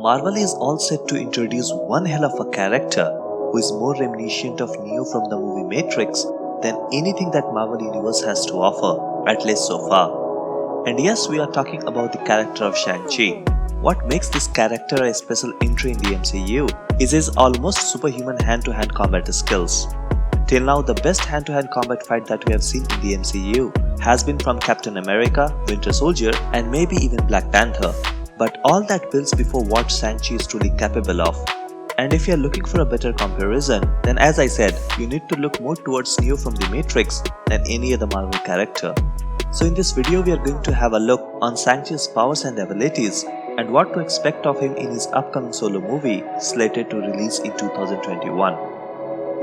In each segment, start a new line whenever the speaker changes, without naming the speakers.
Marvel is all set to introduce one hell of a character who is more reminiscent of Neo from the movie Matrix than anything that Marvel Universe has to offer, at least so far. And yes, we are talking about the character of Shang-Chi. What makes this character a special entry in the MCU is his almost superhuman hand-to-hand combat skills. Till now, the best hand-to-hand combat fight that we have seen in the MCU has been from Captain America, Winter Soldier, and maybe even Black Panther. But all that builds before what Shang-Chi is truly capable of. And if you are looking for a better comparison, then as I said, you need to look more towards Neo from the Matrix than any other Marvel character. So in this video, we are going to have a look on Shang-Chi's powers and abilities and what to expect of him in his upcoming solo movie slated to release in 2021.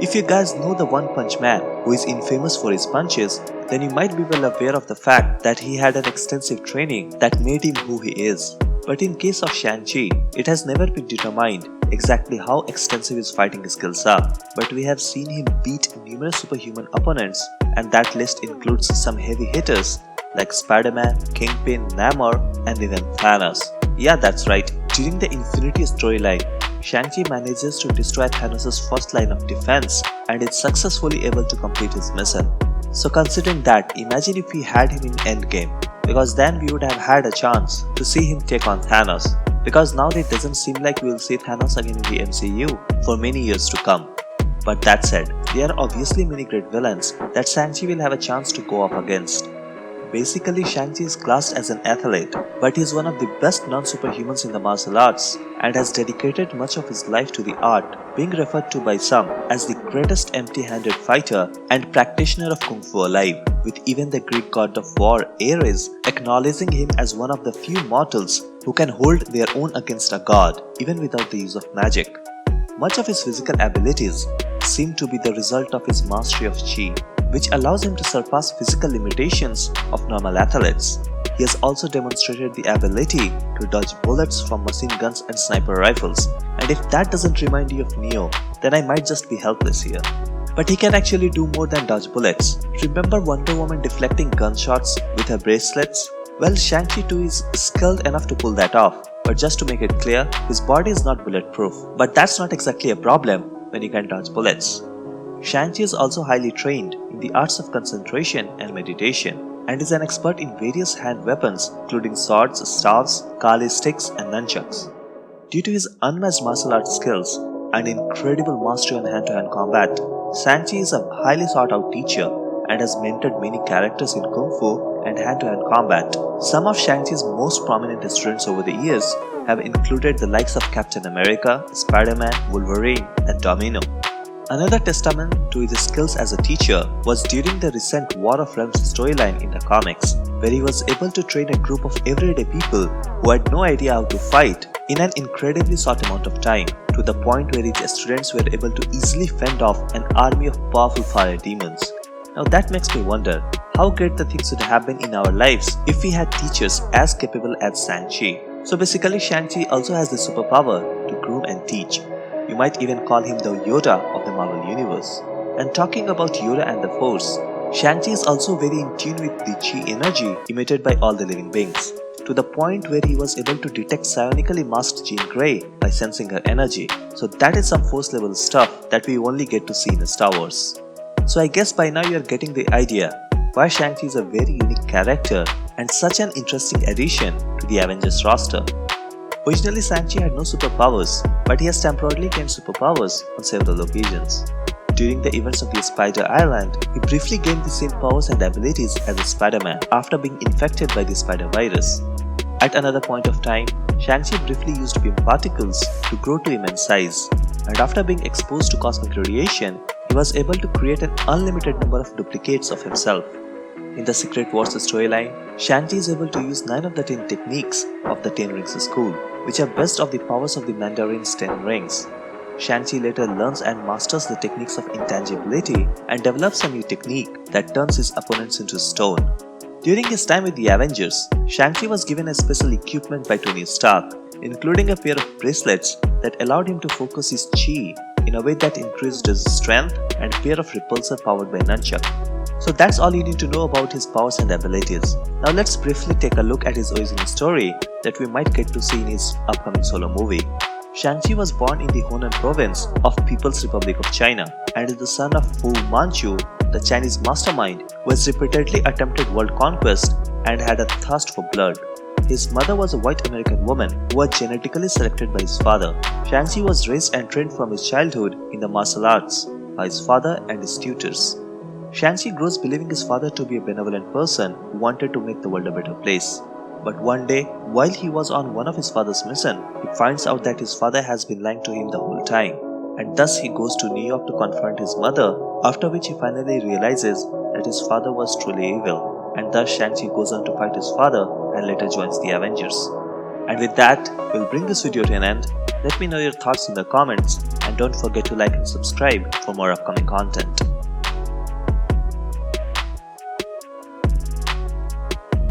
If you guys know the One Punch Man, who is infamous for his punches, then you might be well aware of the fact that he had an extensive training that made him who he is. But in case of Shang-Chi, it has never been determined exactly how extensive his fighting skills are, but we have seen him beat numerous superhuman opponents, and that list includes some heavy hitters like Spider-Man, Kingpin, Namor, and even Thanos. Yeah, that's right, during the Infinity storyline, Shang-Chi manages to destroy Thanos' first line of defense and is successfully able to complete his mission. So considering that, imagine if we had him in Endgame, because then we would have had a chance to see him take on Thanos, because now it doesn't seem like we will see Thanos again in the MCU for many years to come. But that said, there are obviously many great villains that Shang-Chi will have a chance to go up against. Basically, Shang-Chi is classed as an athlete, but he is one of the best non-superhumans in the martial arts and has dedicated much of his life to the art, being referred to by some as the greatest empty-handed fighter and practitioner of Kung Fu alive, with even the Greek god of war Ares acknowledging him as one of the few mortals who can hold their own against a god, even without the use of magic. Much of his physical abilities seem to be the result of his mastery of Chi, which allows him to surpass physical limitations of normal athletes. He has also demonstrated the ability to dodge bullets from machine guns and sniper rifles, and if that doesn't remind you of Neo, then I might just be helpless here. But he can actually do more than dodge bullets. Remember Wonder Woman deflecting gunshots with her bracelets? Well, Shang-Chi too is skilled enough to pull that off, but just to make it clear, his body is not bulletproof. But that's not exactly a problem when you can dodge bullets. Shang-Chi is also highly trained in the arts of concentration and meditation, and is an expert in various hand weapons including swords, staves, kali sticks, and nunchucks. Due to his unmatched martial arts skills and incredible mastery on hand-to-hand combat, Shang-Chi is a highly sought-out teacher and has mentored many characters in Kung Fu and hand-to-hand combat. Some of Shang-Chi's most prominent students over the years have included the likes of Captain America, Spider-Man, Wolverine, and Domino. Another testament to his skills as a teacher was during the recent War of Realms storyline in the comics, where he was able to train a group of everyday people who had no idea how to fight in an incredibly short amount of time, to the point where his students were able to easily fend off an army of powerful fire demons. Now that makes me wonder how great the things would have been in our lives if we had teachers as capable as Shang-Chi. So basically, Shang-Chi also has the superpower to groom and teach. You might even call him the Yoda of the Marvel Universe. And talking about Yoda and the Force, Shang-Chi is also very in tune with the Chi energy emitted by all the living beings, to the point where he was able to detect psionically masked Jean Grey by sensing her energy. So that is some Force level stuff that we only get to see in Star Wars. So I guess by now you are getting the idea why Shang-Chi is a very unique character and such an interesting addition to the Avengers roster. Originally, Shang-Chi had no superpowers, but he has temporarily gained superpowers on several occasions. During the events of the Spider Island, he briefly gained the same powers and abilities as a Spider-Man after being infected by the Spider virus. At another point of time, Shang-Chi briefly used beam particles to grow to immense size, and after being exposed to cosmic radiation, he was able to create an unlimited number of duplicates of himself. In the Secret Wars storyline, Shang-Chi is able to use 9 of the 10 techniques of the 10 Rings School, which are best of the powers of the Mandarin's 10 rings. Shang-Chi later learns and masters the techniques of intangibility and develops a new technique that turns his opponents into stone. During his time with the Avengers, Shang-Chi was given a special equipment by Tony Stark, including a pair of bracelets that allowed him to focus his Chi in a way that increased his strength, and a pair of repulsor powered by nunchuck. So that's all you need to know about his powers and abilities. Now let's briefly take a look at his origin story that we might get to see in his upcoming solo movie. Shang-Chi was born in the Hunan province of People's Republic of China and is the son of Fu Manchu, the Chinese mastermind who has repeatedly attempted world conquest and had a thirst for blood. His mother was a white American woman who was genetically selected by his father. Shang-Chi was raised and trained from his childhood in the martial arts by his father and his tutors. Shang-Chi grows believing his father to be a benevolent person who wanted to make the world a better place. But one day, while he was on one of his father's missions, he finds out that his father has been lying to him the whole time, and thus he goes to New York to confront his mother, after which he finally realizes that his father was truly evil, and thus Shang-Chi goes on to fight his father and later joins the Avengers. And with that, we'll bring this video to an end. Let me know your thoughts in the comments, and don't forget to like and subscribe for more upcoming content.